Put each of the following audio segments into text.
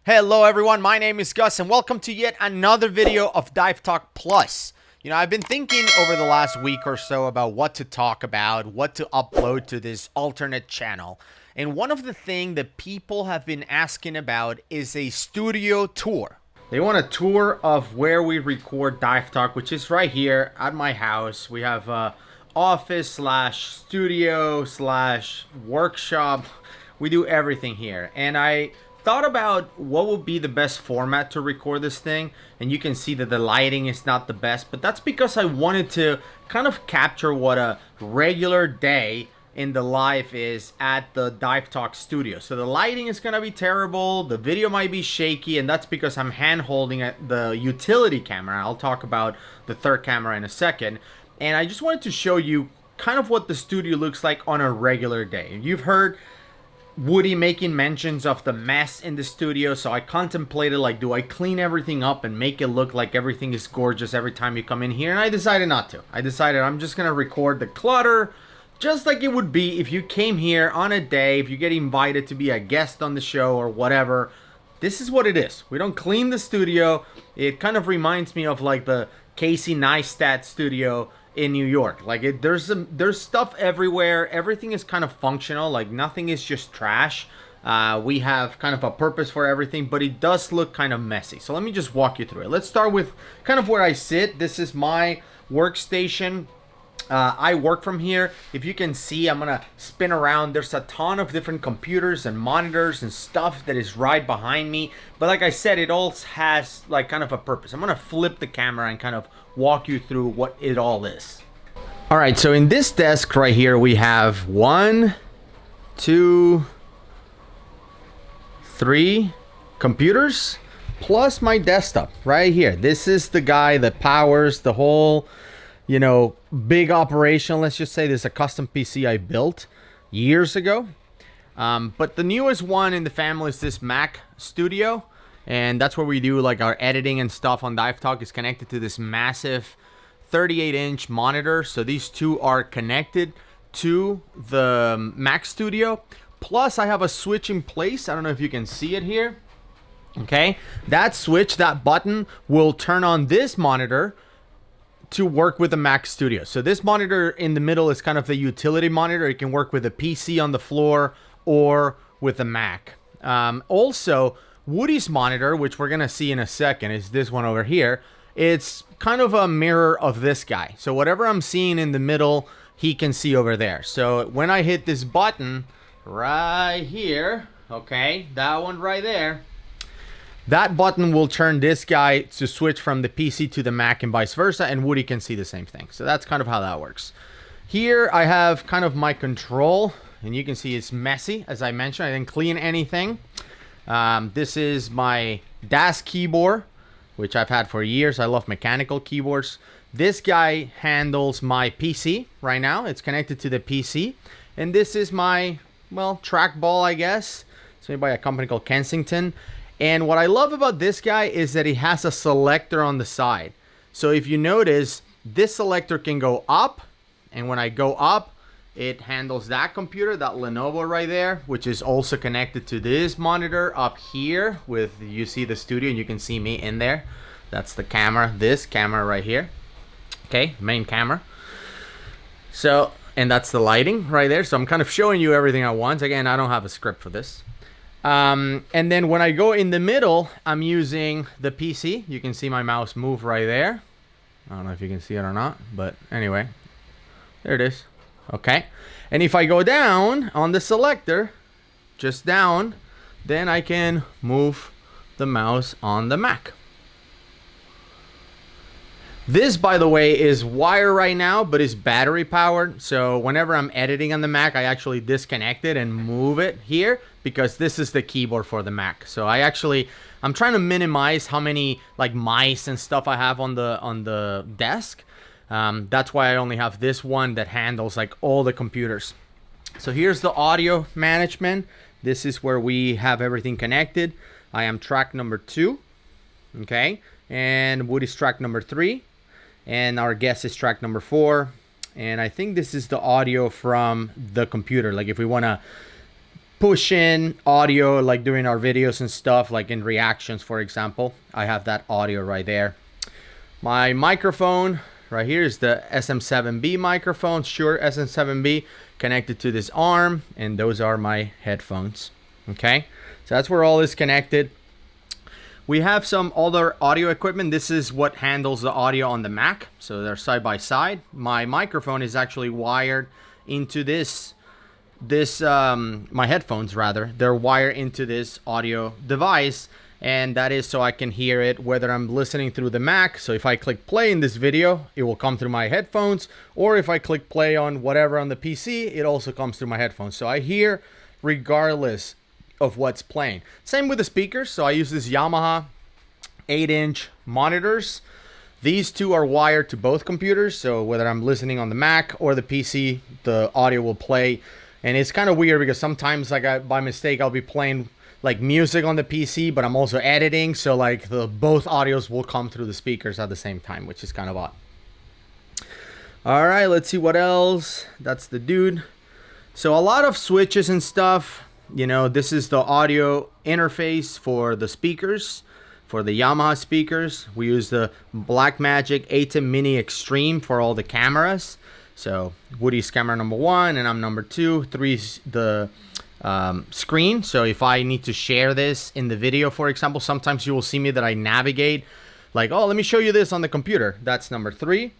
Hello everyone, my name is Gus and welcome to yet another video of Dive Talk Plus. I've been thinking over the last week or so about what to talk about, what to upload to this alternate channel. And one of the things that people have been asking about is a studio tour. They want a tour of where we record Dive Talk, which is right here at my house. We have a office slash studio slash workshop. We do everything here. And I thought about what would be the best format to record this thing, and you can see that the lighting is not the best, but that's because I wanted to kind of capture what a regular day in the life is at the Dive Talk studio. So the lighting is gonna be terrible, the video might be shaky, and that's because I'm hand holding the utility camera. I'll talk about the third camera in a second. And I just wanted to show you kind of what the studio looks like on a regular day. You've heard Woody making mentions of the mess in the studio, so I contemplated, like, do I clean everything up and make it look like everything is gorgeous every time you come in here? And I decided not to. I decided I'm just gonna record the clutter just like it would be if you came here on a day, if you get invited to be a guest on the show or whatever. This is what it is. We don't clean the studio. It kind of reminds me of like the Casey Neistat studio in New York. Like there's stuff everywhere. Everything is kind of functional. Like nothing is just trash. We have kind of a purpose for everything, but it does look kind of messy. So let me just walk you through it. Let's start with kind of where I sit. This is my workstation. I work from here. If you can see, I'm gonna spin around. There's a ton of different computers and monitors and stuff that is right behind me. But like I said, it all has like kind of a purpose. I'm gonna flip the camera and kind of walk you through what it all is. All right, so in this desk right here, we have 1, 2, 3 computers plus my desktop right here. This is the guy that powers the whole, big operation. Let's just say there's a custom PC I built years ago. But the newest one in the family is this Mac Studio. And that's where we do like our editing and stuff on Dive Talk. Is connected to this massive 38-inch monitor. So these two are connected to the Mac Studio. Plus I have a switch in place. I don't know if you can see it here. Okay. That switch, that button will turn on this monitor to work with the Mac Studio. So this monitor in the middle is kind of the utility monitor. It can work with a PC on the floor or with a Mac. Also, Woody's monitor, which we're gonna see in a second, is this one over here. It's kind of a mirror of this guy. So whatever I'm seeing in the middle, he can see over there. So when I hit this button right here, okay, that one right there, that button will turn this guy to switch from the PC to the Mac and vice versa, and Woody can see the same thing. So that's kind of how that works. Here I have kind of my control, and you can see it's messy. As I mentioned, I didn't clean anything. This is my DAS keyboard, which I've had for years. I love mechanical keyboards. This guy handles my PC right now. It's connected to the PC. And this is my, trackball, I guess. It's made by a company called Kensington. And what I love about this guy is that he has a selector on the side. So if you notice, this selector can go up. And when I go up, it handles that computer, that Lenovo right there, which is also connected to this monitor up here with, you see the studio and you can see me in there. That's the camera, this camera right here. Okay, main camera. So, and that's the lighting right there. So I'm kind of showing you everything at once. Again, I don't have a script for this. And then when I go in the middle, I'm using the PC. You can see my mouse move right there. I don't know if you can see it or not, but anyway, there it is. Okay. And if I go down on the selector, just down, then I can move the mouse on the Mac. This, by the way, is wire right now, but is battery powered. So whenever I'm editing on the Mac, I actually disconnect it and move it here because this is the keyboard for the Mac. So I'm trying to minimize how many like mice and stuff I have on the desk. That's why I only have this one that handles like all the computers. So here's the audio management. This is where we have everything connected. I am track number 2. Okay. And Woody's track number 3. And our guest is track number 4. And I think this is the audio from the computer. Like if we want to push in audio, like during our videos and stuff, like in reactions, for example. I have that audio right there. My microphone right here is the SM7B microphone, Shure SM7B, connected to this arm, and those are my headphones. Okay, so that's where all is connected. We have some other audio equipment. This is what handles the audio on the Mac, so they're side by side. My microphone is actually wired into my headphones rather. They're wired into this audio device, and that is so I can hear it whether I'm listening through the Mac. So if I click play in this video, it will come through my headphones, or if I click play on whatever on the PC, it also comes through my headphones. So I hear regardless of what's playing. Same with the speakers. So I use this Yamaha 8-inch monitors. These two are wired to both computers, so whether I'm listening on the Mac or the PC, the audio will play. And it's kind of weird because sometimes, like, by mistake, I'll be playing like music on the PC, but I'm also editing, so like both audios will come through the speakers at the same time, which is kind of odd. All right, let's see what else. That's the dude. So a lot of switches and stuff. You know, this is the audio interface for the speakers, for the Yamaha speakers. We use the Blackmagic ATEM Mini Extreme for all the cameras. So Woody's camera number 1, and I'm number 2. 3's the screen. So if I need to share this in the video, for example, sometimes you will see me that I navigate like, oh, let me show you this on the computer. That's number 3.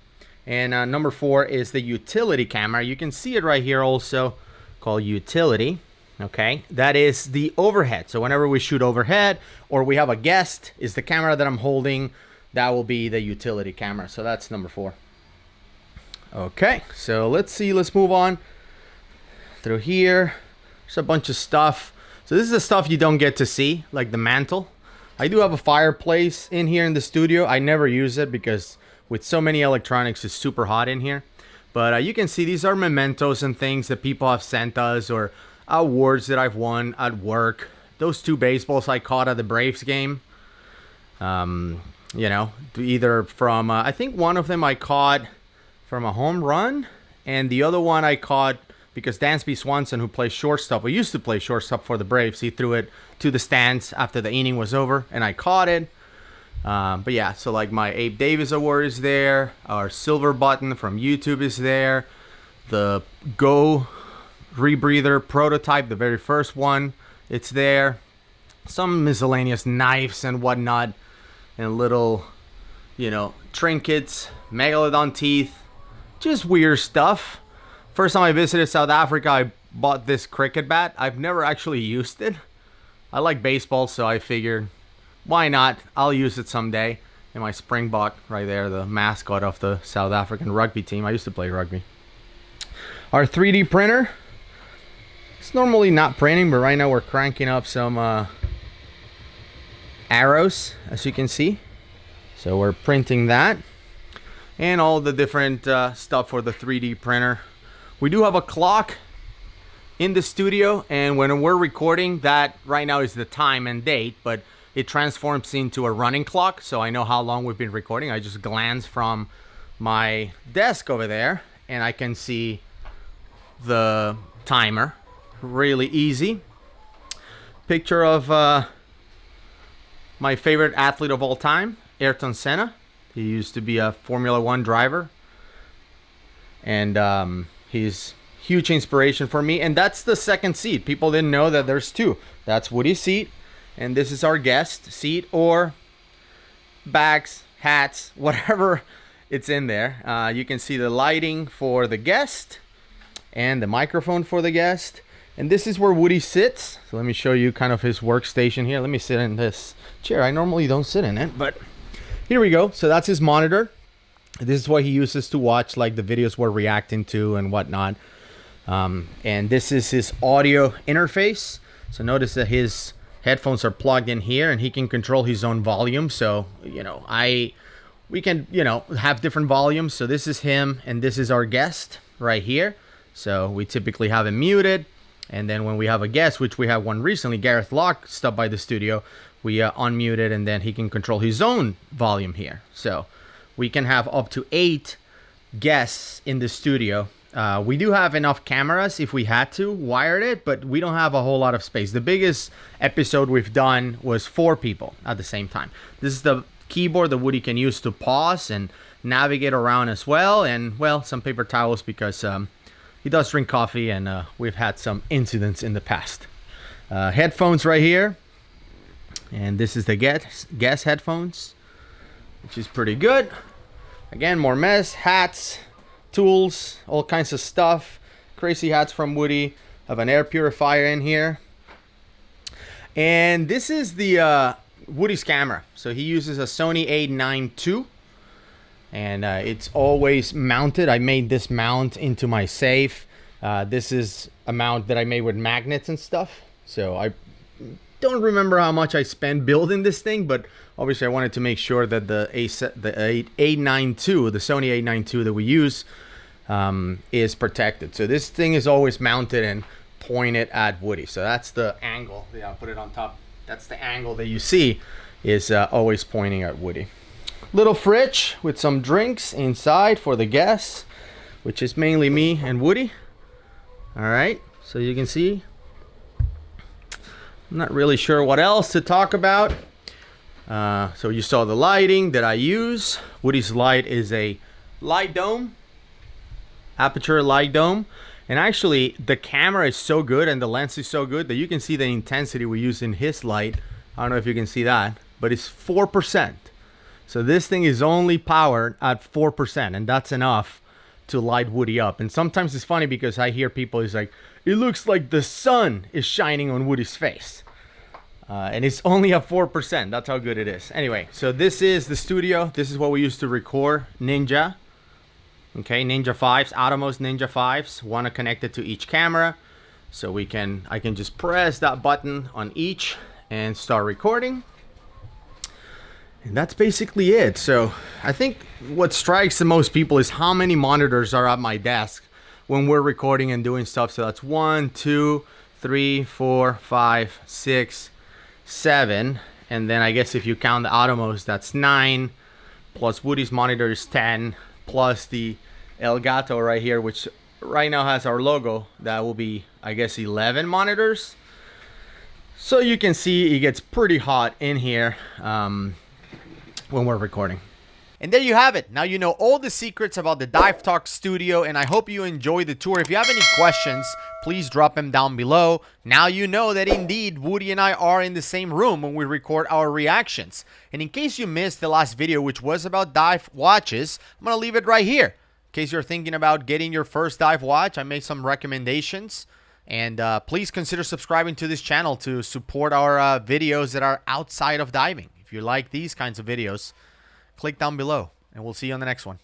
And number 4 is the utility camera. You can see it right here also, called utility. Okay, that is the overhead. So whenever we shoot overhead or we have a guest, is the camera that I'm holding, that will be the utility camera. So that's number 4. Okay, so let's see, let's move on through here. There's a bunch of stuff. So this is the stuff you don't get to see, like the mantle. I do have a fireplace in here in the studio. I never use it because with so many electronics, it's super hot in here. But you can see these are mementos and things that people have sent us, or awards that I've won at work. Those 2 baseballs I caught at the Braves game. You know, either from, I think one of them I caught from a home run, and the other one I caught because Dansby Swanson, who plays shortstop, who used to play shortstop for the Braves, he threw it to the stands after the inning was over, and I caught it. But yeah, so like my Abe Davis award is there. Our silver button from YouTube is there. The Go rebreather prototype, the very first one, it's there. Some miscellaneous knives and whatnot, and little, you know, trinkets, megalodon teeth, just weird stuff. First time I visited South Africa, I bought this cricket bat. I've never actually used it. I like baseball, so I figured, why not? I'll use it someday. And my Springbok right there, the mascot of the South African rugby team. I used to play rugby. Our 3D printer. It's normally not printing, but right now we're cranking up some arrows, as you can see. So we're printing that. And all the different stuff for the 3D printer. We do have a clock in the studio, and when we're recording, that right now is the time and date, but it transforms into a running clock, so I know how long we've been recording. I just glance from my desk over there, and I can see the timer. Really easy. Picture of my favorite athlete of all time, Ayrton Senna. He used to be a Formula 1 driver, and he's huge inspiration for me. And that's the second seat. People didn't know that there's 2. That's Woody's seat, and this is our guest seat, or bags, hats, whatever it's in there. You can see the lighting for the guest and the microphone for the guest. And this is where Woody sits. So let me show you kind of his workstation here. Let me sit in this chair. I normally don't sit in it, but here we go. So that's his monitor. This is what he uses to watch like the videos we're reacting to and whatnot. And this is his audio interface. So notice that his headphones are plugged in here, and he can control his own volume. So, you know, we can, you know, have different volumes. So this is him, and this is our guest right here. So we typically have him muted. And then when we have a guest, which we have one recently, Gareth Locke stopped by the studio, we unmuted, and then he can control his own volume here. So we can have up to 8 guests in the studio We do have enough cameras if we had to wired it, but we don't have a whole lot of space. The biggest episode we've done was 4 people at the same time. This is the keyboard that Woody can use to pause and navigate around as well, and well, some paper towels because he does drink coffee, and we've had some incidents in the past. Headphones right here, and this is the guest headphones, which is pretty good. Again, more mess, hats, tools, all kinds of stuff. Crazy hats from Woody. Have an air purifier in here. And this is the Woody's camera. So he uses a Sony A9 II. And it's always mounted. I made this mount into my safe. This is a mount that I made with magnets and stuff. So I don't remember how much I spent building this thing, but obviously I wanted to make sure that the A9 II, the Sony A9 II that we use, is protected. So this thing is always mounted and pointed at Woody. So that's the angle. Yeah, I'll put it on top. That's the angle that you see is always pointing at Woody. Little fridge with some drinks inside for the guests, which is mainly me and Woody. All right, so you can see. I'm not really sure what else to talk about. So you saw the lighting that I use. Woody's light is a light dome, aperture light dome. And actually the camera is so good and the lens is so good that you can see the intensity we use in his light. I don't know if you can see that, but it's 4%. So this thing is only powered at 4%, and that's enough to light Woody up. And sometimes it's funny because I hear people is like, it looks like the sun is shining on Woody's face. And it's only at 4%. That's how good it is. Anyway, so this is the studio. This is what we use to record Ninja. Okay, Ninja 5s, Atomos Ninja 5s. One are connected to each camera. So I can just press that button on each and start recording. And that's basically it. So I think what strikes the most people is how many monitors are at my desk when we're recording and doing stuff. So that's 1, 2, 3, 4, 5, 6, 7. And then I guess if you count the Atomos, that's 9. Plus Woody's monitor is 10. Plus the Elgato right here, which right now has our logo. That will be, I guess, 11 monitors. So you can see it gets pretty hot in here when we're recording. And there you have it. Now you know all the secrets about the Dive Talk studio, and I hope you enjoy the tour. If you have any questions, please drop them down below. Now you know that indeed Woody and I are in the same room when we record our reactions. And in case you missed the last video, which was about dive watches, I'm gonna leave it right here. In case you're thinking about getting your first dive watch, I made some recommendations. And please consider subscribing to this channel to support our videos that are outside of diving. If you like these kinds of videos, click down below, and we'll see you on the next one.